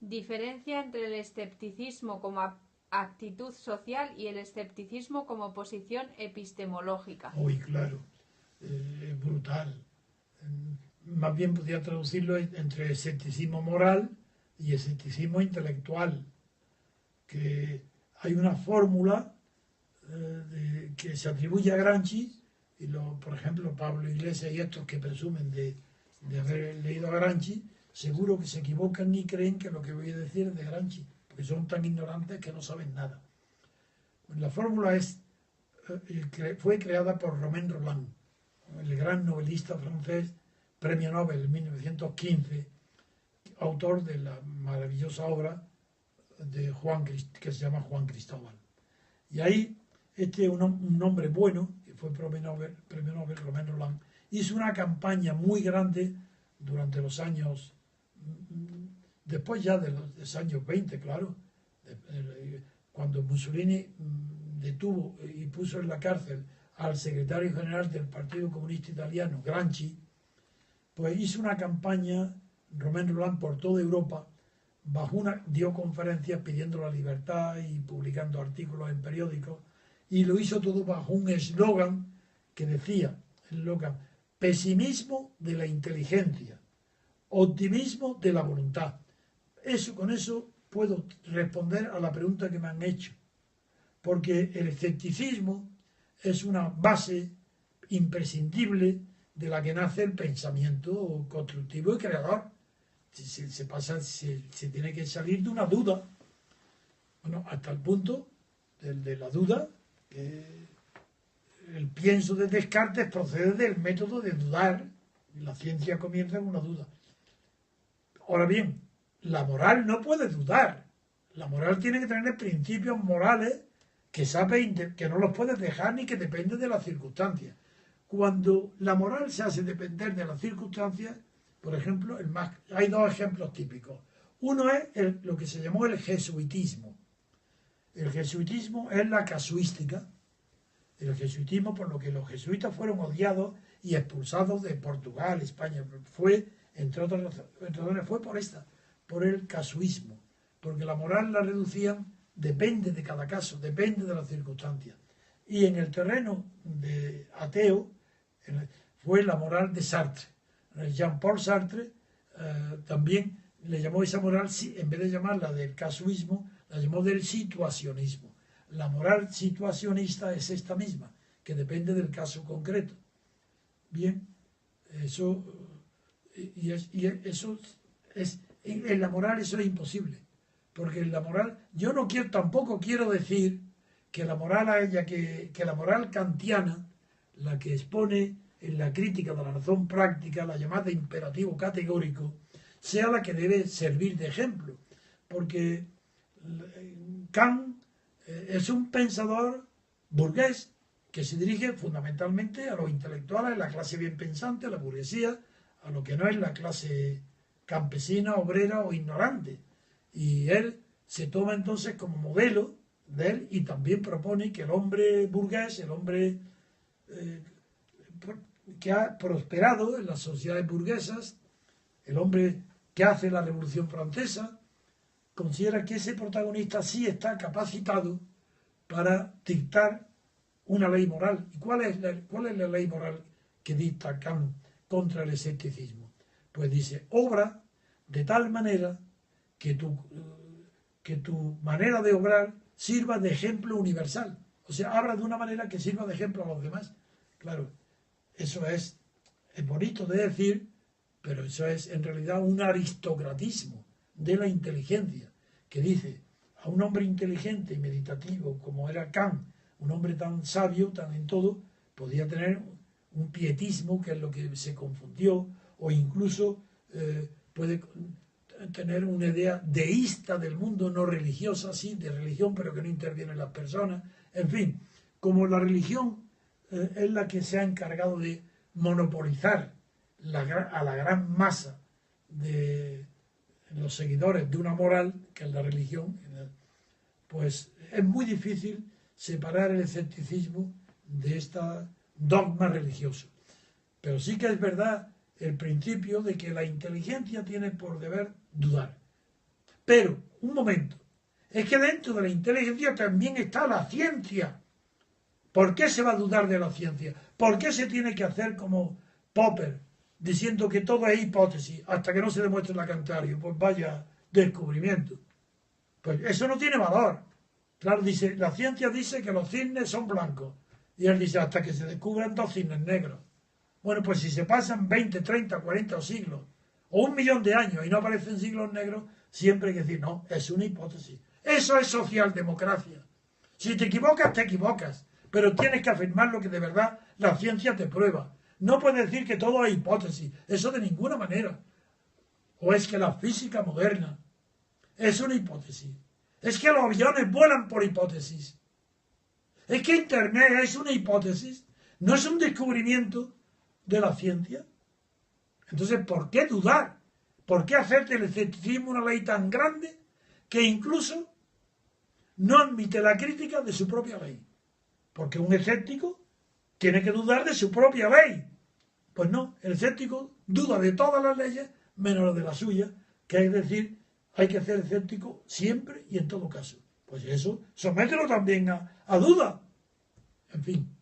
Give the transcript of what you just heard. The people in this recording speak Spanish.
Diferencia entre el escepticismo como actitud social y el escepticismo como posición epistemológica. Uy, claro, es brutal. Más bien podría traducirlo entre escepticismo moral y escepticismo intelectual, que hay una fórmula que se atribuye a Gramsci, y por ejemplo Pablo Iglesias y estos que presumen de haber leído a Gramsci, seguro que se equivocan y creen que lo que voy a decir es de Gramsci, porque son tan ignorantes que no saben nada. La fórmula fue creada por Romain Rolland, el gran novelista francés, premio Nobel en 1915, autor de la maravillosa obra de que se llama Juan Cristóbal. Y ahí un hombre bueno, que fue premio Nobel, Romain Rolland, hizo una campaña muy grande durante los años, después ya de los años 20, claro, cuando Mussolini detuvo y puso en la cárcel al secretario general del Partido Comunista Italiano, Gramsci, pues hizo una campaña, Romain Rolland, por toda Europa, dio conferencias pidiendo la libertad y publicando artículos en periódicos, y lo hizo todo bajo un eslogan que decía, pesimismo de la inteligencia, optimismo de la voluntad. Con eso puedo responder a la pregunta que me han hecho, porque el escepticismo es una base imprescindible de la que nace el pensamiento constructivo y creador. Se tiene que salir de una duda, bueno, hasta el punto de la duda, que el pienso de Descartes procede del método de dudar. La ciencia comienza con una duda. Ahora bien, la moral no puede dudar. La moral tiene que tener principios morales que no los puedes dejar ni que dependen de las circunstancias. Cuando la moral se hace depender de las circunstancias, por ejemplo, hay dos ejemplos típicos. Uno es lo que se llamó el jesuitismo. El jesuitismo es la casuística. El jesuitismo, por lo que los jesuitas fueron odiados y expulsados de Portugal, España, entre otras razones, fue por el casuismo. Porque la moral la reducían, depende de cada caso, depende de las circunstancias. Y en el terreno de ateo fue la moral de Sartre. Jean-Paul Sartre también le llamó esa moral, en vez de llamarla del casuismo, la llamó del situacionismo. La moral situacionista es esta misma, que depende del caso concreto. Bien, eso en la moral eso es imposible, porque en la moral tampoco quiero decir que la moral que la moral kantiana, la que expone en la crítica de la razón práctica, la llamada imperativo categórico, sea la que debe servir de ejemplo, porque Kant es un pensador burgués que se dirige fundamentalmente a los intelectuales, a la clase bien pensante, a la burguesía, a lo que no es la clase campesina, obrera o ignorante. Y él se toma entonces como modelo de él y también propone que el hombre burgués, el hombre que ha prosperado en las sociedades burguesas, el hombre que hace la Revolución Francesa, considera que ese protagonista sí está capacitado para dictar una ley moral. ¿Y cuál es la ley moral que dicta Kant contra el escepticismo? Pues dice, obra de tal manera que tu manera de obrar sirva de ejemplo universal. O sea, obra de una manera que sirva de ejemplo a los demás. Claro, eso es bonito de decir, pero eso es en realidad un aristocratismo de la inteligencia, que dice a un hombre inteligente y meditativo como era Kant, un hombre tan sabio, tan en todo, podía tener un pietismo, que es lo que se confundió, o incluso puede tener una idea deísta del mundo, no religiosa, sí, de religión, pero que no interviene en las personas. En fin, como la religión es la que se ha encargado de monopolizar a la gran masa de los seguidores de una moral, que es la religión, pues es muy difícil separar el escepticismo de este dogma religioso. Pero sí que es verdad el principio de que la inteligencia tiene por deber dudar. Pero, un momento, es que dentro de la inteligencia también está la ciencia. ¿Por qué se va a dudar de la ciencia? ¿Por qué se tiene que hacer como Popper, diciendo que todo es hipótesis, hasta que no se demuestre la contrario? Pues vaya descubrimiento. Pues eso no tiene valor. Claro, dice, la ciencia dice que los cisnes son blancos. Y él dice, hasta que se descubran dos cisnes negros. Bueno, pues si se pasan 20, 30, 40 siglos, o 1.000.000 de años y no aparecen siglos negros, siempre hay que decir, no, es una hipótesis. Eso es socialdemocracia. Si te equivocas, te equivocas. Pero tienes que afirmar lo que de verdad la ciencia te prueba. No puedes decir que todo es hipótesis. Eso de ninguna manera. O es que la física moderna es una hipótesis. Es que los aviones vuelan por hipótesis. Es que Internet es una hipótesis. No es un descubrimiento de la ciencia. Entonces, ¿por qué dudar? ¿Por qué hacer del escepticismo una ley tan grande que incluso no admite la crítica de su propia ley? Porque un escéptico tiene que dudar de su propia ley. Pues no, el escéptico duda de todas las leyes menos la de la suya, que es decir, hay que ser escéptico siempre y en todo caso. Pues eso, somételo también a duda. En fin.